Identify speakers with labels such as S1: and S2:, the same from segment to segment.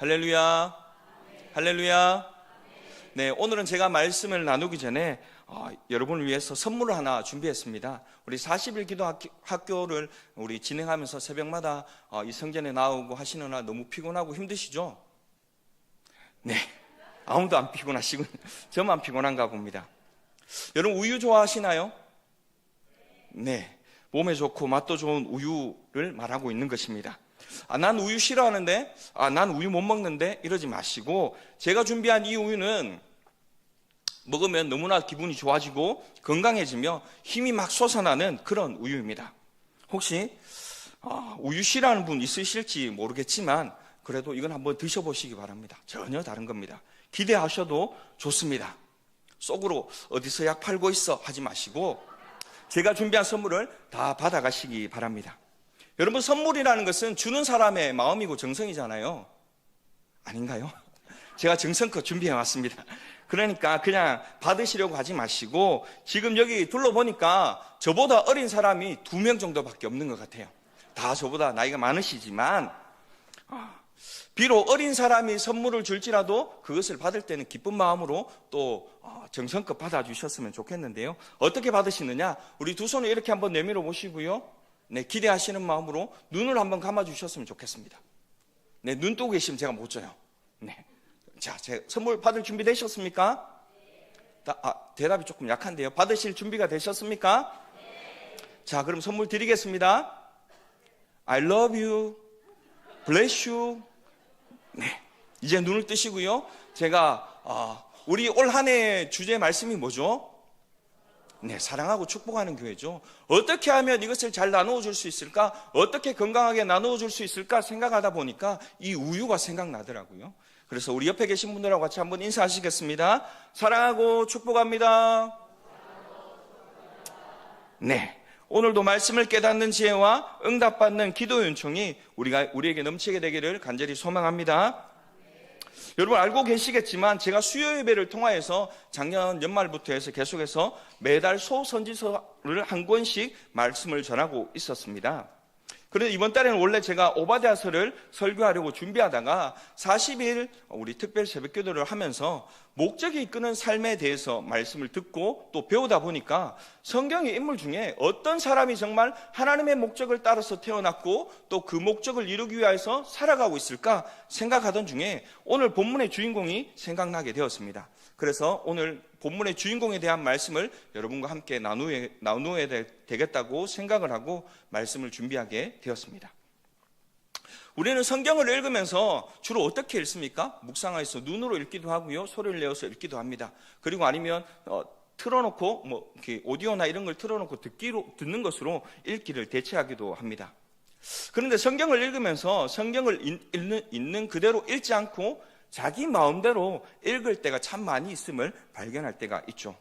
S1: 할렐루야. 할렐루야. 네, 오늘은 제가 말씀을 나누기 전에 여러분을 위해서 선물을 하나 준비했습니다. 우리 40일 기도 학교를 우리 진행하면서 새벽마다 이 성전에 나오고 하시느라 너무 피곤하고 힘드시죠? 네, 아무도 안 피곤하시군. 저만 피곤한가 봅니다. 여러분 우유 좋아하시나요? 네, 몸에 좋고 맛도 좋은 우유를 말하고 있는 것입니다. 난 우유 싫어하는데, 난 우유 못 먹는데 이러지 마시고, 제가 준비한 이 우유는 먹으면 너무나 기분이 좋아지고 건강해지며 힘이 막 솟아나는 그런 우유입니다. 혹시 우유 싫어하는 분 있으실지 모르겠지만 그래도 이건 한번 드셔보시기 바랍니다. 전혀 다른 겁니다. 기대하셔도 좋습니다. 속으로 어디서 약 팔고 있어 하지 마시고 제가 준비한 선물을 다 받아가시기 바랍니다. 여러분, 선물이라는 것은 주는 사람의 마음이고 정성이잖아요. 아닌가요? 제가 정성껏 준비해 왔습니다. 그러니까 그냥 받으시려고 하지 마시고, 지금 여기 둘러보니까 저보다 어린 사람이 2명 정도밖에 없는 것 같아요. 다 저보다 나이가 많으시지만 비록 어린 사람이 선물을 줄지라도 그것을 받을 때는 기쁜 마음으로 또 정성껏 받아주셨으면 좋겠는데요. 어떻게 받으시느냐? 우리 두 손을 이렇게 한번 내밀어 보시고요. 네, 기대하시는 마음으로 눈을 한번 감아주셨으면 좋겠습니다. 네, 눈 뜨고 계시면 제가 못 줘요. 네, 자, 제 선물 받을 준비 되셨습니까? 대답이 조금 약한데요. 받으실 준비가 되셨습니까? 자, 그럼 선물 드리겠습니다. I love you, bless you. 네, 이제 눈을 뜨시고요. 제가 우리 올 한 해 주제 말씀이 뭐죠? 네, 사랑하고 축복하는 교회죠. 어떻게 하면 이것을 잘 나누어 줄 수 있을까? 어떻게 건강하게 나누어 줄 수 있을까 생각하다 보니까 이 우유가 생각나더라고요. 그래서 우리 옆에 계신 분들하고 같이 한번 인사하시겠습니다. 사랑하고 축복합니다. 네, 오늘도 말씀을 깨닫는 지혜와 응답받는 기도 요청이 우리에게 넘치게 되기를 간절히 소망합니다. 여러분 알고 계시겠지만 제가 수요 예배를 통하여서 작년 연말부터 해서 계속해서 매달 소선지서를 한 권씩 말씀을 전하고 있었습니다. 그런데 이번 달에는 원래 제가 오바댜서를 설교하려고 준비하다가 40일 우리 특별 새벽기도를 하면서 목적이 이끄는 삶에 대해서 말씀을 듣고 또 배우다 보니까 성경의 인물 중에 어떤 사람이 정말 하나님의 목적을 따라서 태어났고 또 그 목적을 이루기 위해서 살아가고 있을까 생각하던 중에 오늘 본문의 주인공이 생각나게 되었습니다. 그래서 오늘 본문의 주인공에 대한 말씀을 여러분과 함께 나누어야 되겠다고 생각을 하고 말씀을 준비하게 되었습니다. 우리는 성경을 읽으면서 주로 어떻게 읽습니까? 묵상해서 눈으로 읽기도 하고요, 소리를 내어서 읽기도 합니다. 그리고 아니면 틀어놓고 이렇게 오디오나 이런 걸 틀어놓고 듣는 것으로 읽기를 대체하기도 합니다. 그런데 성경을 읽으면서 성경을 읽는 그대로 읽지 않고 자기 마음대로 읽을 때가 참 많이 있음을 발견할 때가 있죠.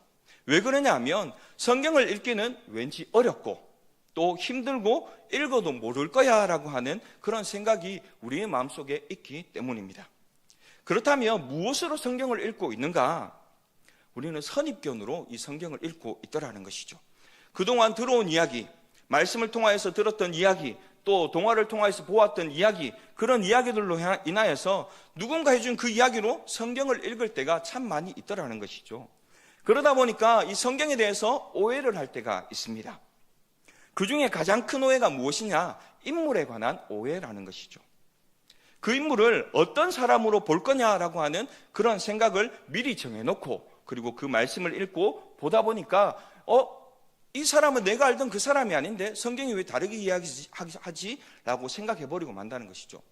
S1: 왜 그러냐 하면 성경을 읽기는 왠지 어렵고 또 힘들고 읽어도 모를 거야 라고 하는 그런 생각이 우리의 마음속에 있기 때문입니다. 그렇다면 무엇으로 성경을 읽고 있는가? 우리는 선입견으로 이 성경을 읽고 있더라는 것이죠. 그동안 들어온 이야기, 말씀을 통하여서 들었던 이야기, 또 동화를 통해서 보았던 이야기, 그런 이야기들로 인하여서 누군가 해준 그 이야기로 성경을 읽을 때가 참 많이 있더라는 것이죠. 그러다 보니까 이 성경에 대해서 오해를 할 때가 있습니다. 그 중에 가장 큰 오해가 무엇이냐? 인물에 관한 오해라는 것이죠. 그 인물을 어떤 사람으로 볼 거냐라고 하는 그런 생각을 미리 정해놓고 그리고 그 말씀을 읽고 보다 보니까 이 사람은 내가 알던 그 사람이 아닌데 성경이 왜 다르게 이야기하지? 라고 생각해버리고 만다는 것이죠.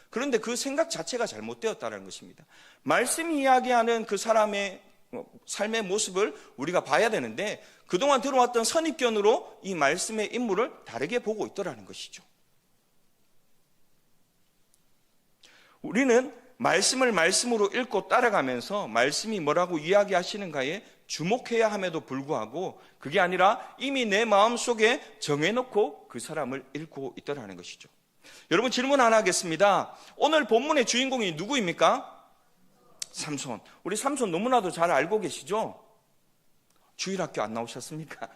S1: 그런데 그 생각 자체가 잘못되었다는 것입니다. 말씀이 이야기하는 그 사람의 삶의 모습을 우리가 봐야 되는데 그동안 들어왔던 선입견으로 이 말씀의 인물을 다르게 보고 있더라는 것이죠. 우리는 말씀을 말씀으로 읽고 따라가면서 말씀이 뭐라고 이야기하시는가에 주목해야 함에도 불구하고 그게 아니라 이미 내 마음속에 정해놓고 그 사람을 읽고 있더라는 것이죠. 여러분 질문 하나 하겠습니다. 오늘 본문의 주인공이 누구입니까? 삼손. 우리 삼손 너무나도 잘 알고 계시죠? 주일학교 안 나오셨습니까?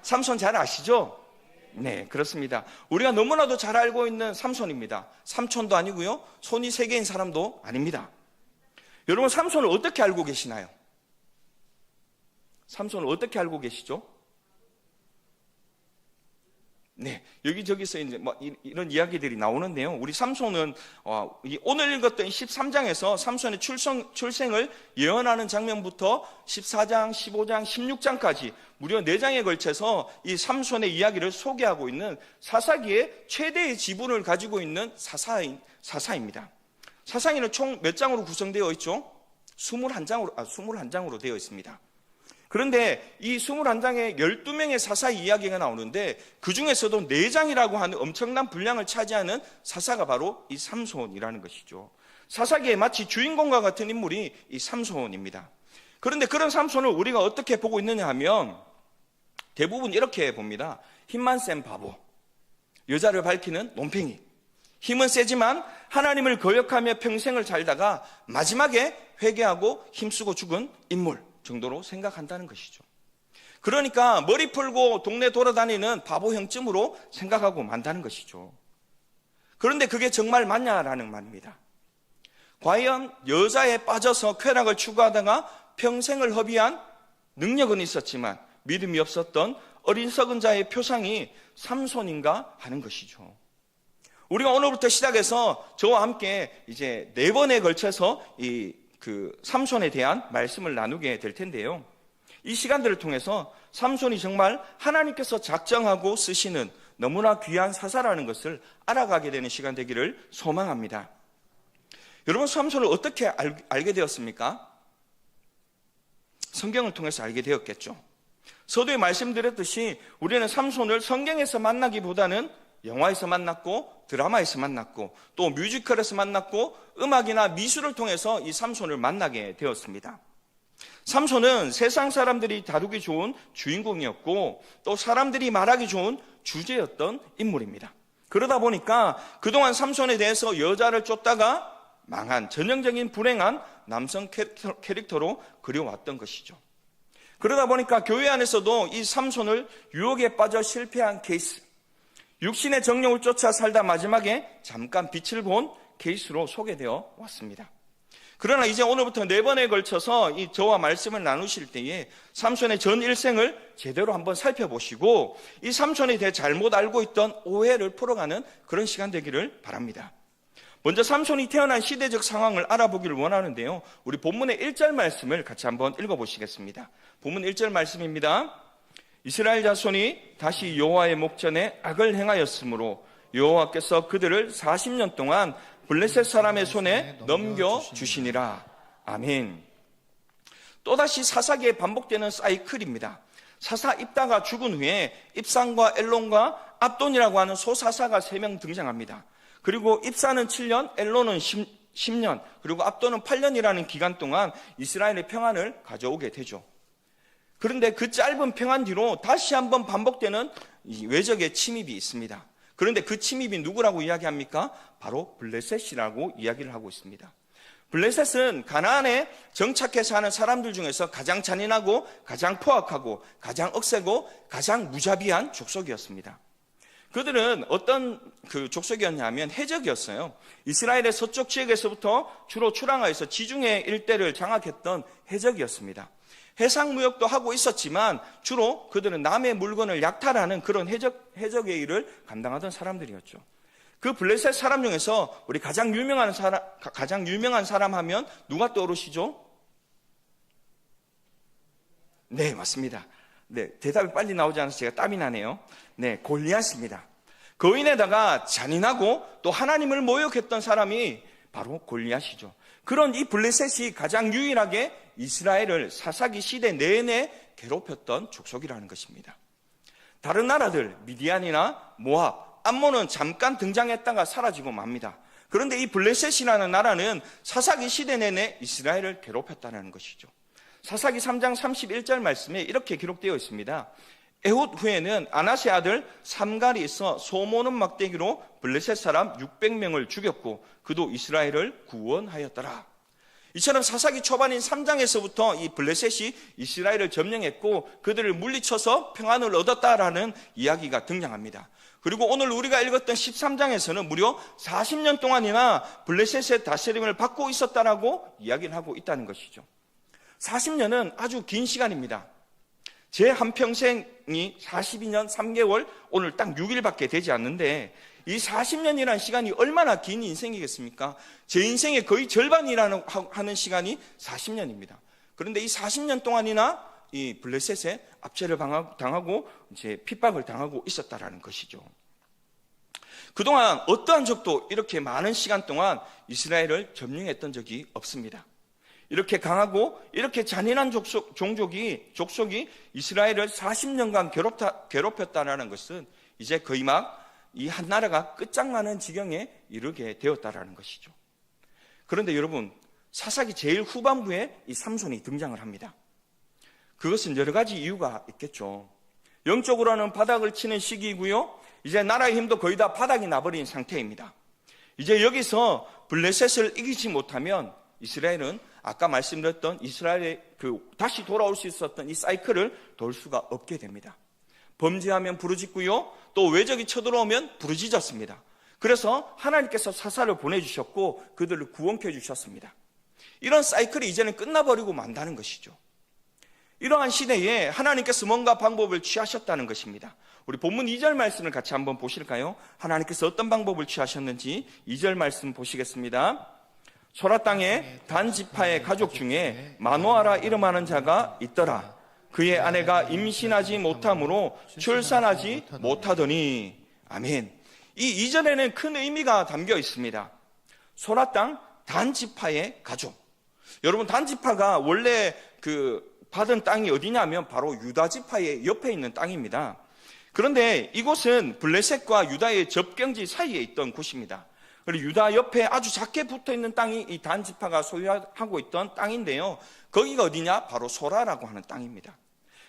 S1: 삼손 잘 아시죠? 네, 그렇습니다. 우리가 너무나도 잘 알고 있는 삼손입니다. 삼촌도 아니고요, 손이 3개인 사람도 아닙니다. 여러분, 삼손을 어떻게 알고 계시나요? 삼손을 어떻게 알고 계시죠? 네, 여기저기서 이제 뭐 이런 이야기들이 나오는데요. 우리 삼손은 오늘 읽었던 13장에서 삼손의 출생을 예언하는 장면부터 14장, 15장, 16장까지 무려 4장에 걸쳐서 이 삼손의 이야기를 소개하고 있는 사사기의 최대의 지분을 가지고 있는 사사입니다. 사사기는 총 몇 장으로 구성되어 있죠? 21장으로 되어 있습니다. 그런데 이 21장에 12명의 사사 이야기가 나오는데 그 중에서도 4장이라고 하는 엄청난 분량을 차지하는 사사가 바로 이 삼손이라는 것이죠. 사사기에 마치 주인공과 같은 인물이 이 삼손입니다. 그런데 그런 삼손을 우리가 어떻게 보고 있느냐 하면 대부분 이렇게 봅니다. 힘만 센 바보, 여자를 밝히는 논팽이, 힘은 세지만 하나님을 거역하며 평생을 살다가 마지막에 회개하고 힘쓰고 죽은 인물 정도로 생각한다는 것이죠. 그러니까 머리 풀고 동네 돌아다니는 바보형쯤으로 생각하고 만다는 것이죠. 그런데 그게 정말 맞냐라는 말입니다. 과연 여자에 빠져서 쾌락을 추구하다가 평생을 허비한 능력은 있었지만 믿음이 없었던 어리석은 자의 표상이 삼손인가 하는 것이죠. 우리가 오늘부터 시작해서 저와 함께 이제 4번에 걸쳐서 삼손에 대한 말씀을 나누게 될 텐데요. 이 시간들을 통해서 삼손이 정말 하나님께서 작정하고 쓰시는 너무나 귀한 사사라는 것을 알아가게 되는 시간 되기를 소망합니다. 여러분, 삼손을 어떻게 알게 되었습니까? 성경을 통해서 알게 되었겠죠. 서두에 말씀드렸듯이 우리는 삼손을 성경에서 만나기보다는 영화에서 만났고 드라마에서 만났고 또 뮤지컬에서 만났고 음악이나 미술을 통해서 이 삼손을 만나게 되었습니다. 삼손은 세상 사람들이 다루기 좋은 주인공이었고 또 사람들이 말하기 좋은 주제였던 인물입니다. 그러다 보니까 그동안 삼손에 대해서 여자를 쫓다가 망한 전형적인 불행한 남성 캐릭터로 그려왔던 것이죠. 그러다 보니까 교회 안에서도 이 삼손을 유혹에 빠져 실패한 케이스, 육신의 정욕을 쫓아 살다 마지막에 잠깐 빛을 본 케이스로 소개되어 왔습니다. 그러나 이제 오늘부터 4번에 걸쳐서 이 저와 말씀을 나누실 때에 삼손의 전 일생을 제대로 한번 살펴보시고 이 삼손에 대해 잘못 알고 있던 오해를 풀어가는 그런 시간 되기를 바랍니다. 먼저 삼손이 태어난 시대적 상황을 알아보기를 원하는데요. 우리 본문의 1절 말씀을 같이 한번 읽어보시겠습니다. 본문 1절 말씀입니다. 이스라엘 자손이 다시 여호와의 목전에 악을 행하였으므로 여호와께서 그들을 40년 동안 블레셋 사람의 손에 넘겨주시니라. 아멘. 또다시 사사기에 반복되는 사이클입니다. 사사 입다가 죽은 후에 입산과 엘론과 압돈이라고 하는 소사사가 3명 등장합니다. 그리고 입사는 7년, 엘론은 10년, 그리고 압돈은 8년이라는 기간 동안 이스라엘의 평안을 가져오게 되죠. 그런데 그 짧은 평안 뒤로 다시 한번 반복되는 외적의 침입이 있습니다. 그런데 그 침입이 누구라고 이야기합니까? 바로 블레셋이라고 이야기를 하고 있습니다. 블레셋은 가나안에 정착해서 하는 사람들 중에서 가장 잔인하고 가장 포악하고 가장 억세고 가장 무자비한 족속이었습니다. 그들은 어떤 족속이었냐면 해적이었어요. 이스라엘의 서쪽 지역에서부터 주로 출항하여서 지중해 일대를 장악했던 해적이었습니다. 해상무역도 하고 있었지만 주로 그들은 남의 물건을 약탈하는 그런 해적의 일을 감당하던 사람들이었죠. 그 블레셋 사람 중에서 우리 가장 유명한 사람 하면 누가 떠오르시죠? 네, 맞습니다. 네, 대답이 빨리 나오지 않아서 제가 땀이 나네요. 네, 골리앗입니다. 거인에다가 잔인하고 또 하나님을 모욕했던 사람이 바로 골리앗이죠. 그런 이 블레셋이 가장 유일하게 이스라엘을 사사기 시대 내내 괴롭혔던 족속이라는 것입니다. 다른 나라들 미디안이나 모압, 암몬은 잠깐 등장했다가 사라지고 맙니다. 그런데 이 블레셋이라는 나라는 사사기 시대 내내 이스라엘을 괴롭혔다는 것이죠. 사사기 3장 31절 말씀에 이렇게 기록되어 있습니다. 에훗 후에는 아나세 아들 삼갈이 있어 소모는 막대기로 블레셋 사람 600명을 죽였고 그도 이스라엘을 구원하였더라. 이처럼 사사기 초반인 3장에서부터 이 블레셋이 이스라엘을 점령했고 그들을 물리쳐서 평안을 얻었다라는 이야기가 등장합니다. 그리고 오늘 우리가 읽었던 13장에서는 무려 40년 동안이나 블레셋의 다스림을 받고 있었다라고 이야기를 하고 있다는 것이죠. 40년은 아주 긴 시간입니다. 제 한평생이 42년 3개월, 오늘 딱 6일밖에 되지 않는데 이 40년이라는 시간이 얼마나 긴 인생이겠습니까? 제 인생의 거의 절반이라는 하는 시간이 40년입니다. 그런데 이 40년 동안이나 이 블레셋에 압제를 당하고 이제 핍박을 당하고 있었다라는 것이죠. 그동안 어떠한 적도 이렇게 많은 시간 동안 이스라엘을 점령했던 적이 없습니다. 이렇게 강하고 이렇게 잔인한 족속이 이스라엘을 40년간 괴롭혔다라는 것은 이제 거의 막 이 한 나라가 끝장나는 지경에 이르게 되었다라는 것이죠. 그런데 여러분, 사사기 제일 후반부에 이 삼손이 등장을 합니다. 그것은 여러 가지 이유가 있겠죠. 영적으로는 바닥을 치는 시기이고요. 이제 나라의 힘도 거의 다 바닥이 나버린 상태입니다. 이제 여기서 블레셋을 이기지 못하면 이스라엘은 아까 말씀드렸던 이스라엘의 다시 돌아올 수 있었던 이 사이클을 돌 수가 없게 됩니다. 범죄하면 부르짖고요. 또 외적이 쳐들어오면 부르짖었습니다. 그래서 하나님께서 사사를 보내주셨고 그들을 구원케 해주셨습니다. 이런 사이클이 이제는 끝나버리고 만다는 것이죠. 이러한 시대에 하나님께서 뭔가 방법을 취하셨다는 것입니다. 우리 본문 2절 말씀을 같이 한번 보실까요? 하나님께서 어떤 방법을 취하셨는지 2절 말씀 보시겠습니다. 소라 땅에 단 지파의 가족 중에 마노아라 이름하는 자가 있더라. 그의 아내가 임신하지 못함으로 출산하지 못하더니. 아멘. 이 2절에는 큰 의미가 담겨 있습니다. 소라 땅 단 지파의 가족. 여러분, 단 지파가 원래 받은 땅이 어디냐면 바로 유다 지파의 옆에 있는 땅입니다. 그런데 이곳은 블레셋과 유다의 접경지 사이에 있던 곳입니다. 그리고 유다 옆에 아주 작게 붙어 있는 땅이 이 단 지파가 소유하고 있던 땅인데요. 거기가 어디냐? 바로 소라라고 하는 땅입니다.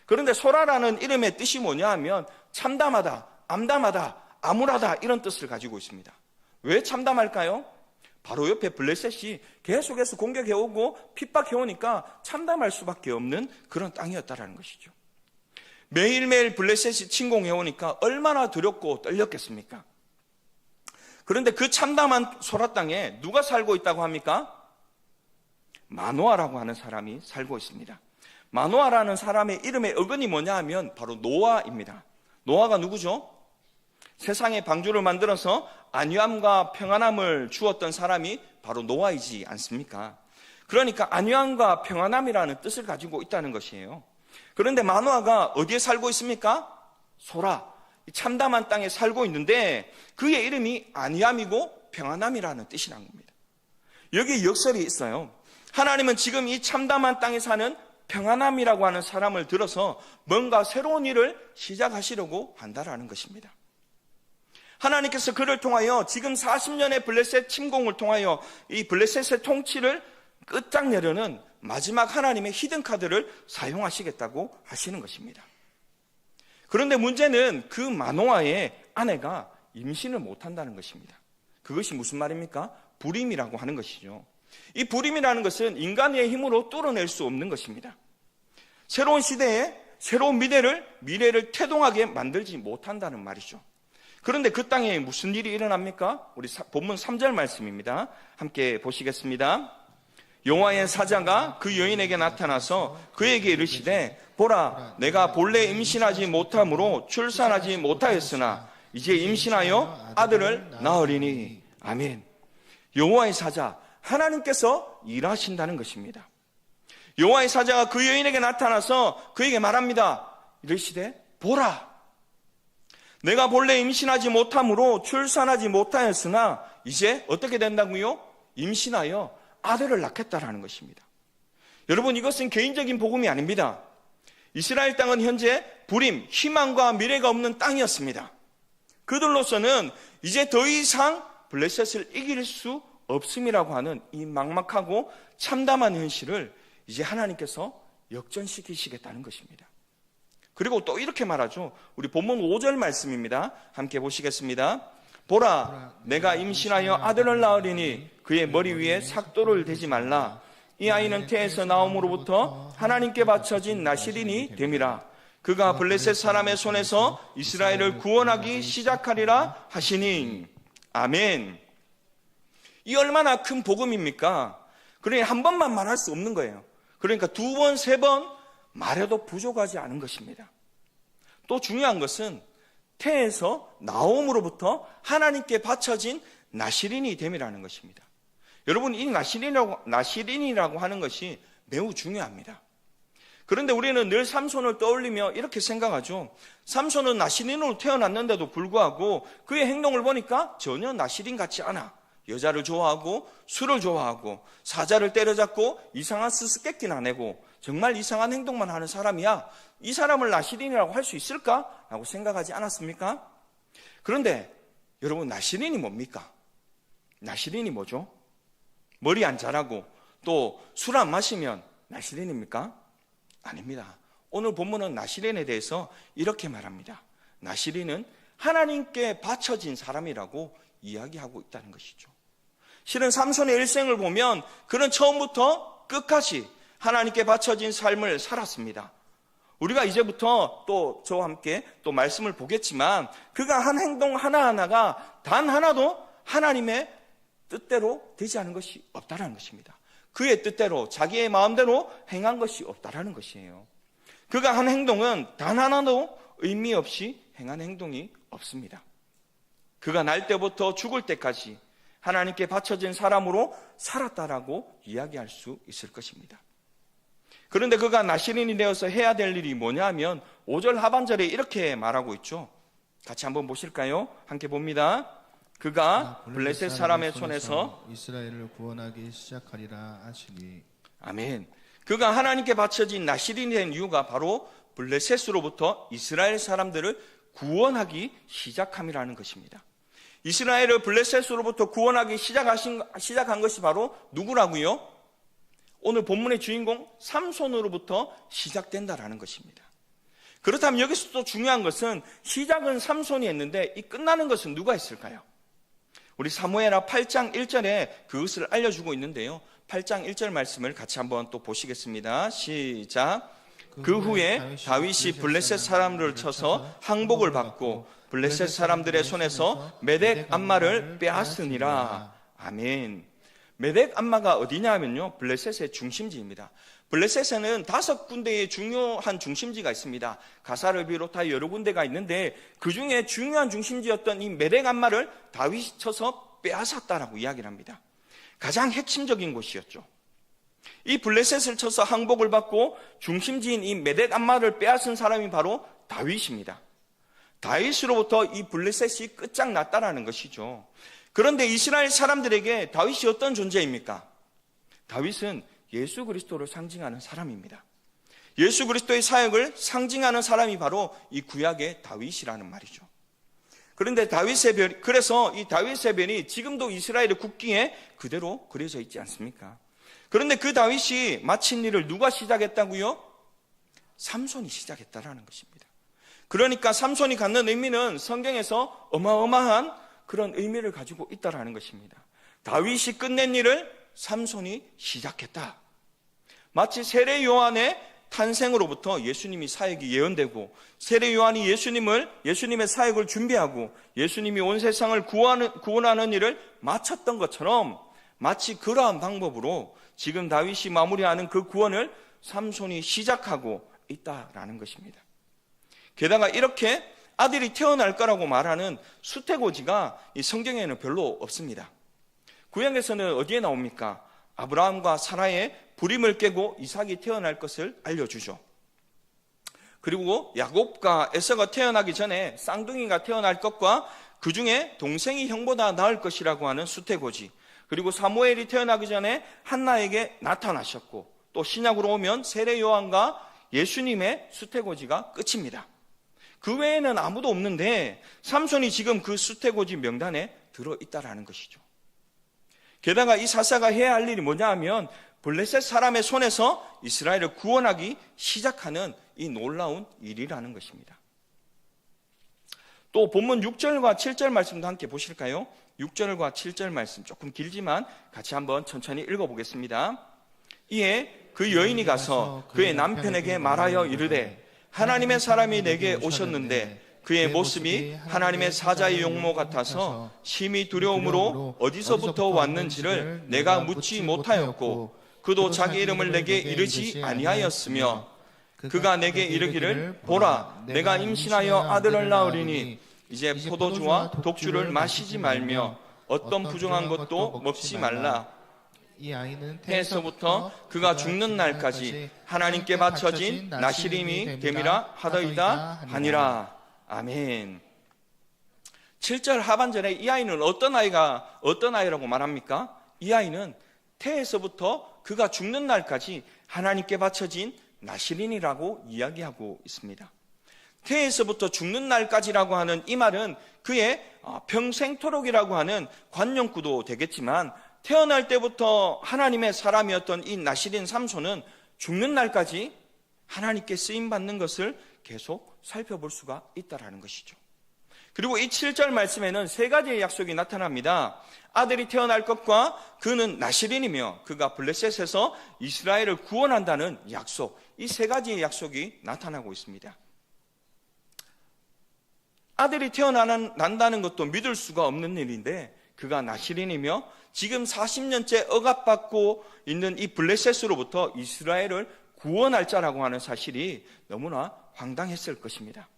S1: 그런데 소라라는 이름의 뜻이 뭐냐 하면 참담하다, 암담하다, 암울하다 이런 뜻을 가지고 있습니다. 왜 참담할까요? 바로 옆에 블레셋이 계속해서 공격해오고 핍박해오니까 참담할 수밖에 없는 그런 땅이었다라는 것이죠. 매일매일 블레셋이 침공해오니까 얼마나 두렵고 떨렸겠습니까? 그런데 그 참담한 소라 땅에 누가 살고 있다고 합니까? 마노아라고 하는 사람이 살고 있습니다. 마노아라는 사람의 이름의 어근이 뭐냐 하면 바로 노아입니다. 노아가 누구죠? 세상에 방주를 만들어서 안위함과 평안함을 주었던 사람이 바로 노아이지 않습니까? 그러니까 안위함과 평안함이라는 뜻을 가지고 있다는 것이에요. 그런데 마노아가 어디에 살고 있습니까? 소라, 참담한 땅에 살고 있는데 그의 이름이 안위함이고 평안함이라는 뜻이라는 겁니다. 여기 역설이 있어요. 하나님은 지금 이 참담한 땅에 사는 평안함이라고 하는 사람을 들어서 뭔가 새로운 일을 시작하시려고 한다라는 것입니다. 하나님께서 그를 통하여 지금 40년의 블레셋 침공을 통하여 이 블레셋의 통치를 끝장내려는 마지막 하나님의 히든카드를 사용하시겠다고 하시는 것입니다. 그런데 문제는 그 마노아의 아내가 임신을 못한다는 것입니다. 그것이 무슨 말입니까? 불임이라고 하는 것이죠. 이 불임이라는 것은 인간의 힘으로 뚫어낼 수 없는 것입니다. 새로운 시대에 새로운 미래를 태동하게 만들지 못한다는 말이죠. 그런데 그 땅에 무슨 일이 일어납니까? 우리 본문 3절 말씀입니다. 함께 보시겠습니다. 여호와의 사자가 그 여인에게 나타나서 그에게 이르시되 보라, 내가 본래 임신하지 못함으로 출산하지 못하였으나 이제 임신하여 아들을 낳으리니. 아멘. 여호와의 사자, 하나님께서 일하신다는 것입니다. 여호와의 사자가 그 여인에게 나타나서 그에게 말합니다. 이르시되 보라, 내가 본래 임신하지 못함으로 출산하지 못하였으나 이제 어떻게 된다고요? 임신하여 아들을 낳겠다라는 것입니다. 여러분, 이것은 개인적인 복음이 아닙니다. 이스라엘 땅은 현재 불임, 희망과 미래가 없는 땅이었습니다. 그들로서는 이제 더 이상 블레셋을 이길 수 없음이라고 하는 이 막막하고 참담한 현실을 이제 하나님께서 역전시키시겠다는 것입니다. 그리고 또 이렇게 말하죠. 우리 본문 5절 말씀입니다. 함께 보시겠습니다. 보라, 내가 임신하여 아들을 낳으리니 그의 머리 위에 삭도를 대지 말라. 이 아이는 태에서 나옴으로부터 하나님께 바쳐진 나시린이 됨이라. 그가 블레셋 사람의 손에서 이스라엘을 구원하기 시작하리라 하시니. 아멘. 이 얼마나 큰 복음입니까? 그러니 한 번만 말할 수 없는 거예요. 그러니까 두 번, 세 번 말해도 부족하지 않은 것입니다. 또 중요한 것은 태에서 나옴으로부터 하나님께 바쳐진 나시린이 됨이라는 것입니다. 여러분, 이 나시린이라고 하는 것이 매우 중요합니다. 그런데 우리는 늘 삼손을 떠올리며 이렇게 생각하죠. 삼손은 나시린으로 태어났는데도 불구하고 그의 행동을 보니까 전혀 나시린 같지 않아. 여자를 좋아하고 술을 좋아하고 사자를 때려잡고 이상한 수수께끼나 내고 정말 이상한 행동만 하는 사람이야. 이 사람을 나시린이라고 할 수 있을까? 라고 생각하지 않았습니까? 그런데 여러분, 나시린이 뭡니까? 나시린이 뭐죠? 머리 안 자라고 또 술 안 마시면 나시린입니까? 아닙니다. 오늘 본문은 나시린에 대해서 이렇게 말합니다. 나시린은 하나님께 바쳐진 사람이라고 이야기하고 있다는 것이죠. 실은 삼손의 일생을 보면 그는 처음부터 끝까지 하나님께 바쳐진 삶을 살았습니다. 우리가 이제부터 또 저와 함께 또 말씀을 보겠지만 그가 한 행동 하나하나가 단 하나도 하나님의 뜻대로 되지 않은 것이 없다라는 것입니다. 그의 뜻대로 자기의 마음대로 행한 것이 없다라는 것이에요. 그가 한 행동은 단 하나도 의미 없이 행한 행동이 없습니다. 그가 날 때부터 죽을 때까지 하나님께 바쳐진 사람으로 살았다라고 이야기할 수 있을 것입니다. 그런데 그가 나시린이 되어서 해야 될 일이 뭐냐 하면 5절 하반절에 이렇게 말하고 있죠. 같이 한번 보실까요? 함께 봅니다. 그가 블레셋 사람의 손에서
S2: 이스라엘을 구원하기 시작하리라 하시니.
S1: 아멘. 그가 하나님께 바쳐진 나시린이 된 이유가 바로 블레셋으로부터 이스라엘 사람들을 구원하기 시작함이라는 것입니다. 이스라엘을 블레셋으로부터 구원하기 시작한 것이 바로 누구라고요? 오늘 본문의 주인공 삼손으로부터 시작된다라는 것입니다. 그렇다면 여기서 또 중요한 것은 시작은 삼손이 했는데 이 끝나는 것은 누가 했을까요? 우리 사무엘하 8장 1절에 그것을 알려주고 있는데요. 8장 1절 말씀을 같이 한번 또 보시겠습니다. 시작. 그 후에 다윗이 블레셋 사람들을 쳐서 항복을 받고 블레셋 사람들의 손에서 메덱 암마를 빼앗으니라. 아멘. 메덱 암마가 어디냐 하면요, 블레셋의 중심지입니다. 블레셋에는 5군데의 중요한 중심지가 있습니다. 가사를 비롯하여 여러 군데가 있는데 그 중에 중요한 중심지였던 이 메덱 암마를 다윗이 쳐서 빼앗았다라고 이야기를 합니다. 가장 핵심적인 곳이었죠. 이 블레셋을 쳐서 항복을 받고 중심지인 이 메덱 암마를 빼앗은 사람이 바로 다윗입니다. 다윗으로부터 이 블레셋이 끝장났다라는 것이죠. 그런데 이스라엘 사람들에게 다윗이 어떤 존재입니까? 다윗은 예수 그리스도를 상징하는 사람입니다. 예수 그리스도의 사역을 상징하는 사람이 바로 이 구약의 다윗이라는 말이죠. 그런데 그래서 이 다윗의 별이 지금도 이스라엘의 국기에 그대로 그려져 있지 않습니까? 그런데 그 다윗이 마친 일을 누가 시작했다고요? 삼손이 시작했다라는 것입니다. 그러니까 삼손이 갖는 의미는 성경에서 어마어마한 그런 의미를 가지고 있다라는 것입니다. 다윗이 끝낸 일을 삼손이 시작했다. 마치 세례 요한의 탄생으로부터 예수님이 사역이 예언되고 세례 요한이 예수님의 사역을 준비하고 예수님이 온 세상을 구원하는 일을 마쳤던 것처럼 마치 그러한 방법으로 지금 다윗이 마무리하는 그 구원을 삼손이 시작하고 있다라는 것입니다. 게다가 이렇게 아들이 태어날 거라고 말하는 수태고지가 이 성경에는 별로 없습니다. 구약에서는 어디에 나옵니까? 아브라함과 사라의 불임을 깨고 이삭이 태어날 것을 알려주죠. 그리고 야곱과 에서가 태어나기 전에 쌍둥이가 태어날 것과 그 중에 동생이 형보다 나을 것이라고 하는 수태고지, 그리고 사무엘이 태어나기 전에 한나에게 나타나셨고 또 신약으로 오면 세례 요한과 예수님의 수태고지가 끝입니다. 그 외에는 아무도 없는데 삼손이 지금 그 수태고지 명단에 들어있다라는 것이죠. 게다가 이 사사가 해야 할 일이 뭐냐 하면 블레셋 사람의 손에서 이스라엘을 구원하기 시작하는 이 놀라운 일이라는 것입니다. 또 본문 6절과 7절 말씀도 함께 보실까요? 6절과 7절 말씀 조금 길지만 같이 한번 천천히 읽어보겠습니다. 이에 그 여인이 가서 그의 남편에게 말하여 이르되 하나님의 사람이 내게 오셨는데 그의 모습이 하나님의 사자의 용모 같아서 심히 두려움으로 어디서부터 왔는지를 내가 묻지 못하였고 그도 자기 이름을 내게 이르지 아니하였으며 그가 내게 이르기를 보라 내가 임신하여 아들을 낳으리니 이제 포도주와 독주를 마시지 말며 어떤 부정한 것도 먹지 말라.
S2: 이 아이는
S1: 태에서부터 그가 죽는 날까지 하나님께 바쳐진 나시림이 됨이라 하더이다 하니라. 아멘. 7절 하반절에 이 아이는 어떤 아이라고 말합니까? 이 아이는 태에서부터 그가 죽는 날까지 하나님께 바쳐진 나시린이라고 이야기하고 있습니다. 태에서부터 죽는 날까지라고 하는 이 말은 그의 평생토록이라고 하는 관용구도 되겠지만 태어날 때부터 하나님의 사람이었던 이 나시린 삼손은 죽는 날까지 하나님께 쓰임받는 것을 계속 살펴볼 수가 있다는 것이죠. 그리고 이 7절 말씀에는 세 가지의 약속이 나타납니다. 아들이 태어날 것과 그는 나시린이며 그가 블레셋에서 이스라엘을 구원한다는 약속, 이 세 가지의 약속이 나타나고 있습니다. 아들이 태어난다는 것도 믿을 수가 없는 일인데 그가 나시린이며 지금 40년째 억압받고 있는 이 블레셋으로부터 이스라엘을 구원할 자라고 하는 사실이 너무나 황당했을 것입니다.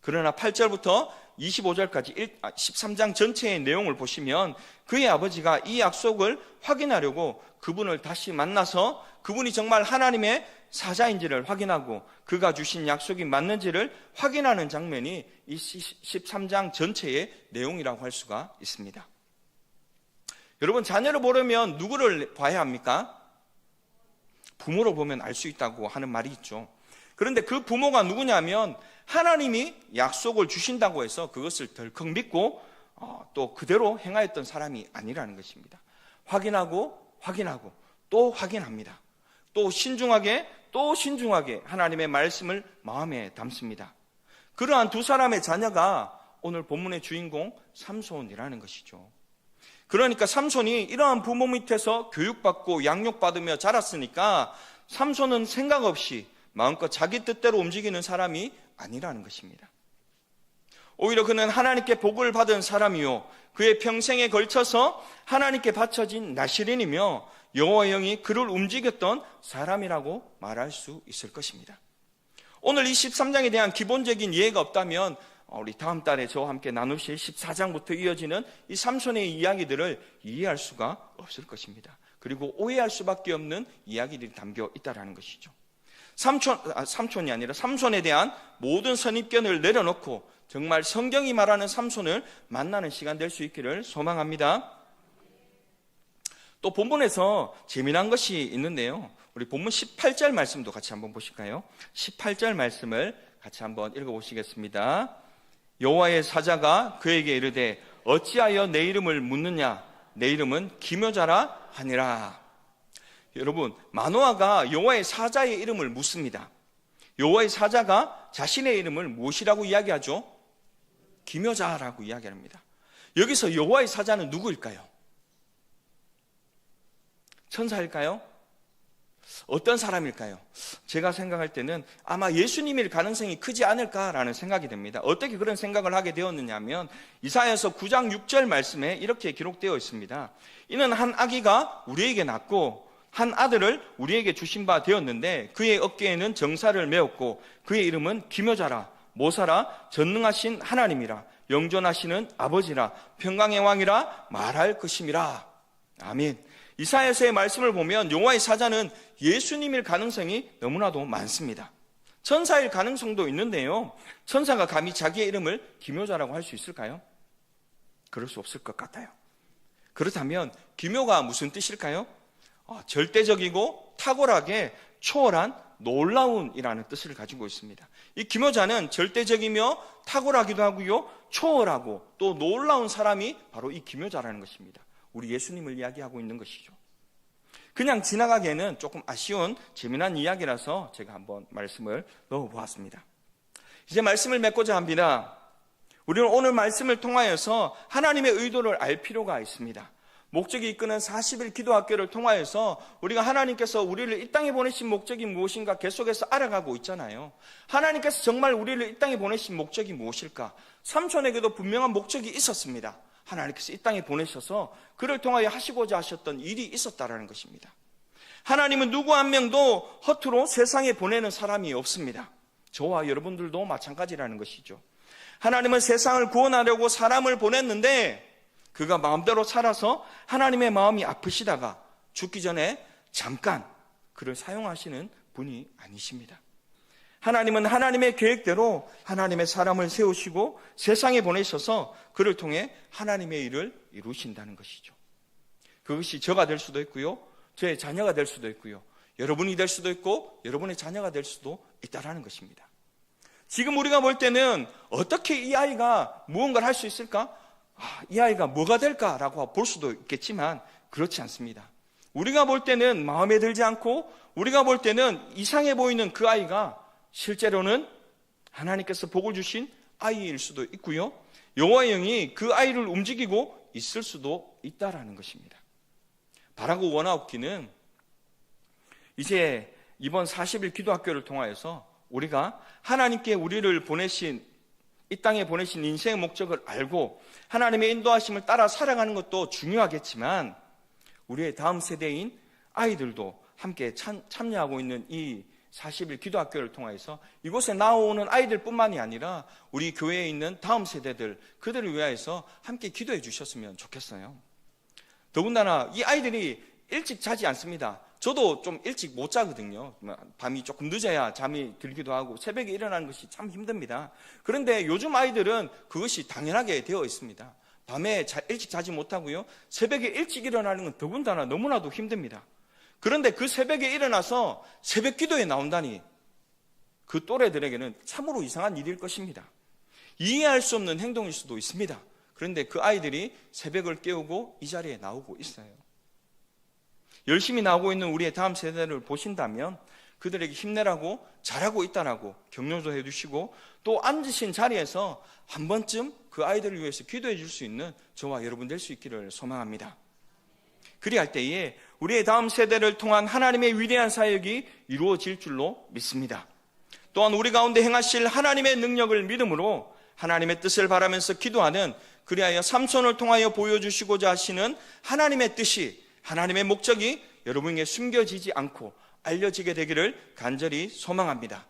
S1: 그러나 8절부터 25절까지 13장 전체의 내용을 보시면 그의 아버지가 이 약속을 확인하려고 그분을 다시 만나서 그분이 정말 하나님의 사자인지를 확인하고 그가 주신 약속이 맞는지를 확인하는 장면이 이 13장 전체의 내용이라고 할 수가 있습니다. 여러분, 자녀를 보려면 누구를 봐야 합니까? 부모를 보면 알 수 있다고 하는 말이 있죠. 그런데 그 부모가 누구냐면 하나님이 약속을 주신다고 해서 그것을 덜컥 믿고 또 그대로 행하였던 사람이 아니라는 것입니다. 확인하고 또 확인합니다. 또 신중하게 하나님의 말씀을 마음에 담습니다. 그러한 두 사람의 자녀가 오늘 본문의 주인공 삼손이라는 것이죠. 그러니까 삼손이 이러한 부모 밑에서 교육받고 양육받으며 자랐으니까 삼손은 생각 없이 마음껏 자기 뜻대로 움직이는 사람이 아니라는 것입니다. 오히려 그는 하나님께 복을 받은 사람이요 그의 평생에 걸쳐서 하나님께 바쳐진 나시린이며 여호와의 영이 그를 움직였던 사람이라고 말할 수 있을 것입니다. 오늘 이 13장에 대한 기본적인 이해가 없다면 우리 다음 달에 저와 함께 나누실 14장부터 이어지는 이 삼손의 이야기들을 이해할 수가 없을 것입니다. 그리고 오해할 수밖에 없는 이야기들이 담겨 있다는 것이죠. 삼손이 아니라 삼손에 대한 모든 선입견을 내려놓고 정말 성경이 말하는 삼손을 만나는 시간 될 수 있기를 소망합니다. 또 본문에서 재미난 것이 있는데요. 우리 본문 18절 말씀도 같이 한번 보실까요? 18절 말씀을 같이 한번 읽어보시겠습니다. 여호와의 사자가 그에게 이르되 어찌하여 내 이름을 묻느냐? 내 이름은 기묘자라 하니라. 여러분, 마노아가 여호와의 사자의 이름을 묻습니다. 여호와의 사자가 자신의 이름을 무엇이라고 이야기하죠? 기묘자라고 이야기합니다. 여기서 여호와의 사자는 누구일까요? 천사일까요? 어떤 사람일까요? 제가 생각할 때는 아마 예수님일 가능성이 크지 않을까라는 생각이 됩니다. 어떻게 그런 생각을 하게 되었느냐 하면 이사야서 9장 6절 말씀에 이렇게 기록되어 있습니다. 이는 한 아기가 우리에게 낳고 한 아들을 우리에게 주신 바 되었는데 그의 어깨에는 정사를 메었고 그의 이름은 기묘자라 모사라 전능하신 하나님이라 영존하시는 아버지라 평강의 왕이라 말할 것임이라. 아멘. 이사야서의 말씀을 보면 여호와의 사자는 예수님일 가능성이 너무나도 많습니다. 천사일 가능성도 있는데요. 천사가 감히 자기의 이름을 기묘자라고 할 수 있을까요? 그럴 수 없을 것 같아요. 그렇다면 기묘가 무슨 뜻일까요? 절대적이고 탁월하게 초월한 놀라운이라는 뜻을 가지고 있습니다. 이 기묘자는 절대적이며 탁월하기도 하고요. 초월하고 또 놀라운 사람이 바로 이 기묘자라는 것입니다. 우리 예수님을 이야기하고 있는 것이죠. 그냥 지나가기에는 조금 아쉬운 재미난 이야기라서 제가 한번 말씀을 넣어보았습니다. 이제 말씀을 맺고자 합니다. 우리는 오늘 말씀을 통하여서 하나님의 의도를 알 필요가 있습니다. 목적이 이끄는 40일 기도학교를 통하여서 우리가 하나님께서 우리를 이 땅에 보내신 목적이 무엇인가 계속해서 알아가고 있잖아요. 하나님께서 정말 우리를 이 땅에 보내신 목적이 무엇일까? 삼손에게도 분명한 목적이 있었습니다. 하나님께서 이 땅에 보내셔서 그를 통하여 하시고자 하셨던 일이 있었다라는 것입니다. 하나님은 누구 한 명도 허투루 세상에 보내는 사람이 없습니다. 저와 여러분들도 마찬가지라는 것이죠. 하나님은 세상을 구원하려고 사람을 보냈는데 그가 마음대로 살아서 하나님의 마음이 아프시다가 죽기 전에 잠깐 그를 사용하시는 분이 아니십니다. 하나님은 하나님의 계획대로 하나님의 사람을 세우시고 세상에 보내셔서 그를 통해 하나님의 일을 이루신다는 것이죠. 그것이 저가 될 수도 있고요, 저의 자녀가 될 수도 있고요, 여러분이 될 수도 있고 여러분의 자녀가 될 수도 있다라는 것입니다. 지금 우리가 볼 때는 어떻게 이 아이가 무언가를 할 수 있을까? 이 아이가 뭐가 될까라고 볼 수도 있겠지만 그렇지 않습니다. 우리가 볼 때는 마음에 들지 않고 우리가 볼 때는 이상해 보이는 그 아이가 실제로는 하나님께서 복을 주신 아이일 수도 있고요, 여호와의 영이 그 아이를 움직이고 있을 수도 있다라는 것입니다. 바라고 원하옵기는 이제 이번 40일 기도학교를 통하여서 우리가 하나님께 우리를 보내신, 이 땅에 보내신 인생의 목적을 알고 하나님의 인도하심을 따라 살아가는 것도 중요하겠지만 우리의 다음 세대인 아이들도 함께 참여하고 있는 이 40일 기도학교를 통해서 이곳에 나오는 아이들뿐만이 아니라 우리 교회에 있는 다음 세대들, 그들을 위하여서 함께 기도해 주셨으면 좋겠어요. 더군다나 이 아이들이 일찍 자지 않습니다. 저도 좀 일찍 못 자거든요. 밤이 조금 늦어야 잠이 들기도 하고 새벽에 일어나는 것이 참 힘듭니다. 그런데 요즘 아이들은 그것이 당연하게 되어 있습니다. 밤에 일찍 자지 못하고요, 새벽에 일찍 일어나는 건 더군다나 너무나도 힘듭니다. 그런데 그 새벽에 일어나서 새벽 기도에 나온다니 그 또래들에게는 참으로 이상한 일일 것입니다. 이해할 수 없는 행동일 수도 있습니다. 그런데 그 아이들이 새벽을 깨우고 이 자리에 나오고 있어요. 열심히 나오고 있는 우리의 다음 세대를 보신다면 그들에게 힘내라고, 잘하고 있다라고 격려도 해주시고 또 앉으신 자리에서 한 번쯤 그 아이들을 위해서 기도해 줄 수 있는 저와 여러분 될 수 있기를 소망합니다. 그리할 때에 우리의 다음 세대를 통한 하나님의 위대한 사역이 이루어질 줄로 믿습니다. 또한 우리 가운데 행하실 하나님의 능력을 믿음으로 하나님의 뜻을 바라면서 기도하는, 그리하여 삼손을 통하여 보여주시고자 하시는 하나님의 뜻이, 하나님의 목적이 여러분에게 숨겨지지 않고 알려지게 되기를 간절히 소망합니다.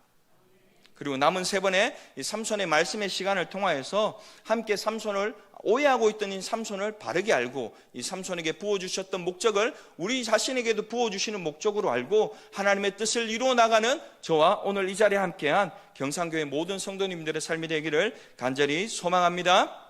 S1: 그리고 남은 세 번의 이 삼손의 말씀의 시간을 통하여서 함께 삼손을 오해하고 있던 이 삼손을 바르게 알고 이 삼손에게 부어주셨던 목적을 우리 자신에게도 부어주시는 목적으로 알고 하나님의 뜻을 이루어 나가는 저와 오늘 이 자리에 함께한 경상교회 모든 성도님들의 삶이 되기를 간절히 소망합니다.